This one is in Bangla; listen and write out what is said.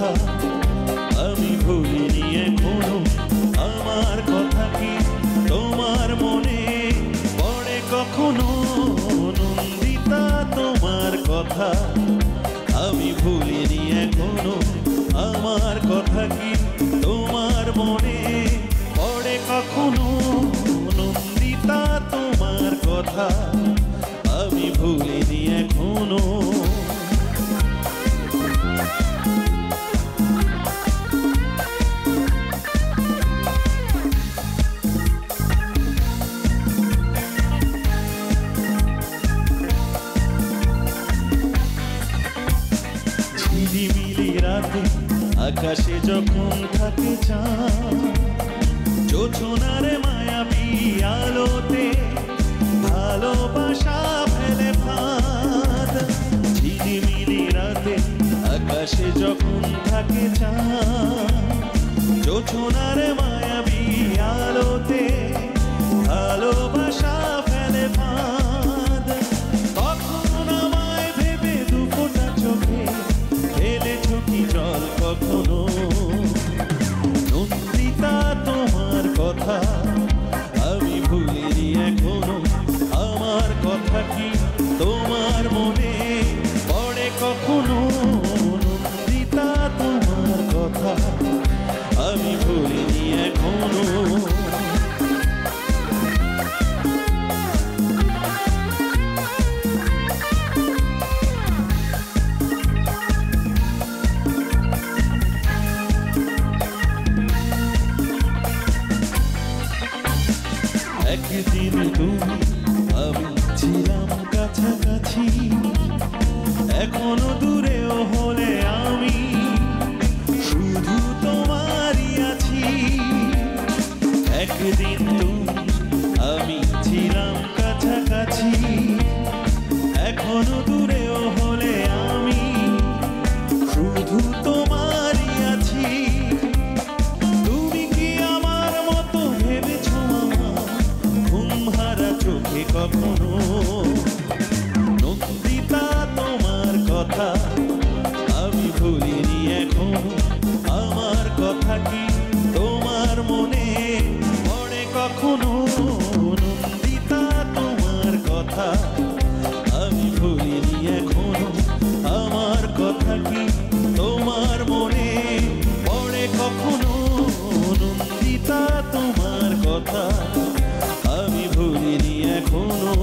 কথা আমি ভুলিনি এখনো। আমার কথা কি তোমার মনে পড়ে কখনো? নন্দিতা তোমার কথা আমি ভুলিনি এখনো। আমার কথা কি তোমার মনে পড়ে কখনো? নন্দিতা তোমার কথা আমি ভুলিনি এখনো। ঝিলিমিলি রাতে আকাশে যখন থাকে চাঁদ, জোছনার মায়াবী আলোতে ভালোবাসা ফেলে ফাঁদ। ঝিলিমিলি রাতে আকাশে যখন থাকে চাঁদ, জোছনার মায়াবী আলোতে ভালোবাসা ফেলে ফাঁদ। তখন আমায় ভেবে দুফোঁটা চোখে ফেলেছো কি জল কখনো? নন্দিতা তোমার কথা আমি ভুলিনি এখনো। আমার কথা কি তোমার মনে পড়ে কখনো? নন্দিতা তোমার কথা আমি ভুলিনি এখনো। একদিন তুমি আমি ছিলাম কাছাকাছি, এখনো দূরেও হলে আমি শুধু তোমারই আছি। একদিন তুমি আমি ছিলাম কাছাকাছি, এখনো দূরেও হলে আমি শুধু তোমারই আছি। তুমি কি আমার মতো ভেবেছো আমার ঘুমহারা চোখে কখনো? নন্দিতা তোমার কথা আমি ভুলিনি এখনো। আমার কথা কি তোমার মনে পড়ে কখনো? নন্দিতা তোমার কথা আমি ভুলিনি এখনো। আমার কথা কি তোমার মনে পড়ে কখনো? নন্দিতা তোমার কথা আমি ভুলিনি এখনো।